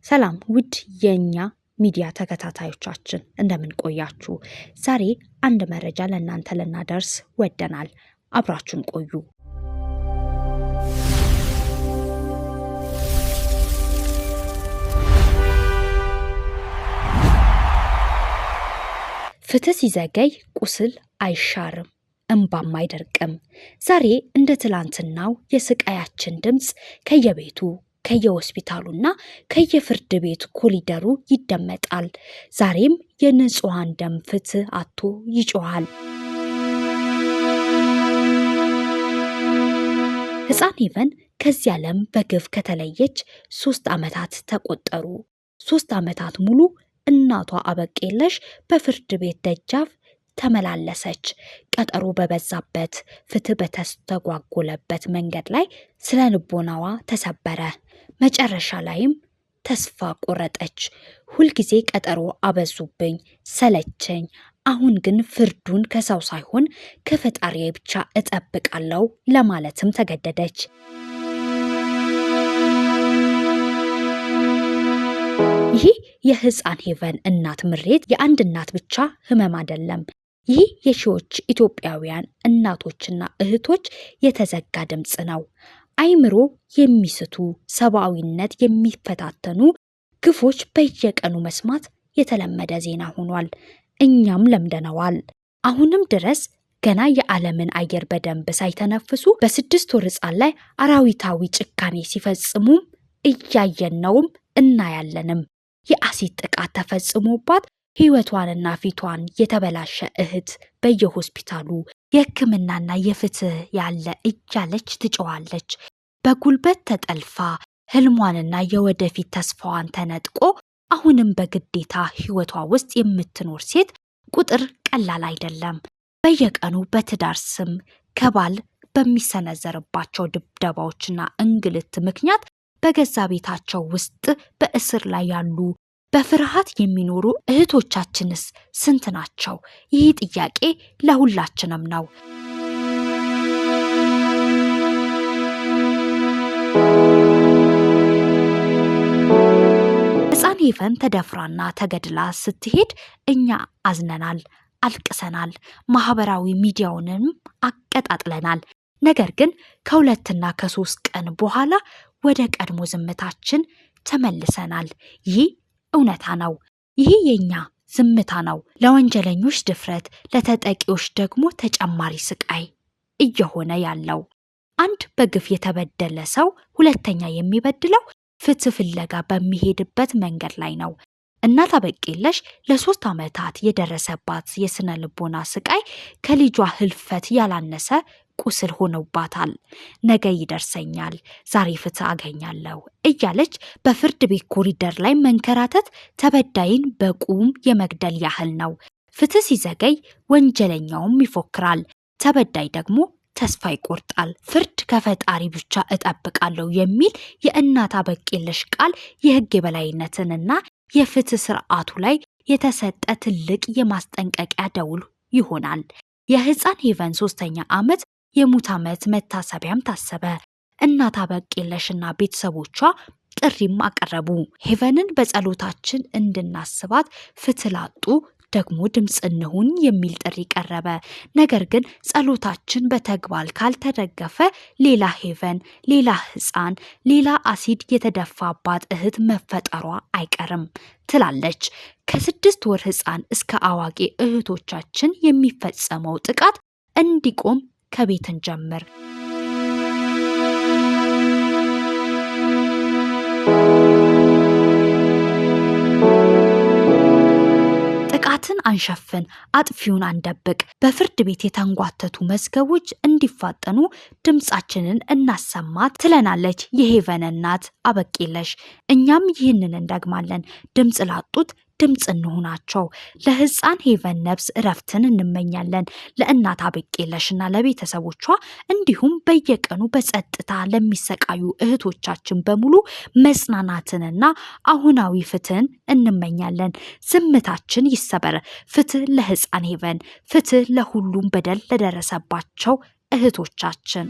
ሰላም ውድ የኛ ሚዲያ ተከታታዮቻችን እንደምን ቆያችሁ? ዛሬ አንድ መረጃ ለእናንተ ልናደርስ ወደናል። አብራችሁን ቆዩ። ፍትህ ሲዘገይ ቁስል አይሻርም፣ እንባም አይደርቅም። ዛሬ እንደ ትላንትናው የስቃያችን ድምጽ ከየቤቱ ከየሆስፒታሉና ከየፍርድ ቤት ኮሪደሩ ይደመጣል። ዛሬም የንጹሃን ደም ፍትህ አጥቶ ይጮሃል። ሕፃን ሄቨን ከዚህ ዓለም በግፍ ከተለየች 3 ዓመታት ተቆጠሩ። 3 ዓመታት ሙሉ እናቷ አበቄለሽ በፍርድ ቤት ደጃፍ ተመላለሰች። ቀጠሮ በበዛበት ፍትህ በተስተጓጎለበት መንገድ ላይ ስለ ልቦናዋ ተሰበረ። መጨረሻ ላይም ተስፋ ቆረጠች። ሁልጊዜ ቀጠሮ አበዙብኝ፣ ሰለቸኝ። አሁን ግን ፍርዱን ከሰው ሳይሆን ከፈጣሪ ብቻ እጠብቃለሁ ለማለትም ተገደደች። ይህ የሕፃን ሄቨን እናት ምሬት የአንድ እናት ብቻ ህመም አይደለም። ይህ የሺዎች ኢትዮጵያውያን እናቶችና እህቶች የተዘጋ ድምጽ ነው። አይምሮ የሚስቱ ሰብአዊነት የሚፈታተኑ ግፎች በየቀኑ መስማት የተለመደ ዜና ሆኗል። እኛም ለምደነዋል። አሁንም ድረስ ገና የዓለምን አየር በደንብ ሳይተነፍሱ በ6 ወር ሕፃን ላይ አራዊታዊ ጭካኔ ሲፈጽሙም እያየን ነውም እናያለንም። የአሲድ ጥቃት ተፈጽሞባት ህይወቷንና ፊቷን የተበላሸ እህት በየሆስፒታሉ የሕክምናና የፍትህ ያለ እያለች ትጮዋለች። በጉልበት ተጠልፋ ህልሟንና የወደፊት ተስፋዋን ተነጥቆ አሁንም በግዴታ ህይወቷ ውስጥ የምትኖር ሴት ቁጥር ቀላል አይደለም። በየቀኑ በትዳር ስም ከባል በሚሰነዘርባቸው ድብደባዎችና እንግልት ምክንያት በገዛ ቤታቸው ውስጥ በእስር ላይ ያሉ በፍርሃት የሚኖሩ እህቶቻችንስ ስንት ናቸው? ይህ ጥያቄ ለሁላችንም ነው። ሕፃን ሄቨን ተደፍራና ተገድላ ስትሄድ እኛ አዝነናል፣ አልቅሰናል፣ ማህበራዊ ሚዲያውንም አቀጣጥለናል። ነገር ግን ከ2 እና ከ3 ቀን በኋላ ወደ ቀድሞ ዝምታችን ተመልሰናል። ይህ እውነታ ነው። ይህ የኛ ዝምታ ነው ለወንጀለኞች ድፍረት፣ ለተጠቂዎች ደግሞ ተጨማሪ ስቃይ እየሆነ ያለው። አንድ በግፍ የተበደለ ሰው ሁለተኛ የሚበድለው ፍትህ ፍለጋ በሚሄድበት መንገድ ላይ ነው። እናት አበቄለሽ ለ3 ዓመታት የደረሰባት የስነ ልቦና ስቃይ ከልጇ ህልፈት ያላነሰ ቁስል ሆኖባታል። ነገ ይደርሰኛል፣ ዛሬ ፍትህ አገኛለሁ እያለች በፍርድ ቤት ኮሪደር ላይ መንከራተት ተበዳይን በቁም የመግደል ያህል ነው። ፍትህ ሲዘገይ ወንጀለኛውም ይፎክራል፣ ተበዳይ ደግሞ ተስፋ ይቆርጣል። ፍርድ ከፈጣሪ ብቻ እጠብቃለሁ የሚል የእናት አበቄለሽ ቃል የህግ የበላይነትንና የፍትህ ስርዓቱ ላይ የተሰጠ ትልቅ የማስጠንቀቂያ ደውል ይሆናል። የሕፃን ሄቨን 3ኛ ዓመት የሙት ዓመት መታሰቢያም ታሰበ። እናት አበቄለሽና ቤተሰቦቿ ጥሪም አቀረቡ። ሄቨንን በጸሎታችን እንድናስባት ፍትህ ላጡ ደግሞ ድምፅ እንሁን የሚል ጥሪ ቀረበ። ነገር ግን ጸሎታችን በተግባር ካልተደገፈ ሌላ ሄቨን፣ ሌላ ሕፃን፣ ሌላ አሲድ የተደፋባት እህት መፈጠሯ አይቀርም ትላለች። ከ6 ወር ሕፃን እስከ አዋቂ እህቶቻችን የሚፈጸመው ጥቃት እንዲቆም ከቤት እንጀምር። ጥቃትን አንሸፍን፣ አጥፊውን አንደብቅ። በፍርድ ቤት የተንጓተቱ መዝገቦች እንዲፋጠኑ ድምፃችንን እናሰማት ትለናለች የሄቨን እናት አበቄለሽ። እኛም ይህንን እንደግማለን። ድምፅ ላጡት ድምፅ እንሆናቸው። ለሕፃን ሄቨን ነፍስ እረፍትን እንመኛለን። ለእናት አበቄለሽና ለቤተሰቦቿ እንዲሁም በየቀኑ በጸጥታ ለሚሰቃዩ እህቶቻችን በሙሉ መጽናናትንና አሁናዊ ፍትህን እንመኛለን። ዝምታችን ይሰበር። ፍትህ ለሕፃን ሄቨን፣ ፍትህ ለሁሉም በደል ለደረሰባቸው እህቶቻችን።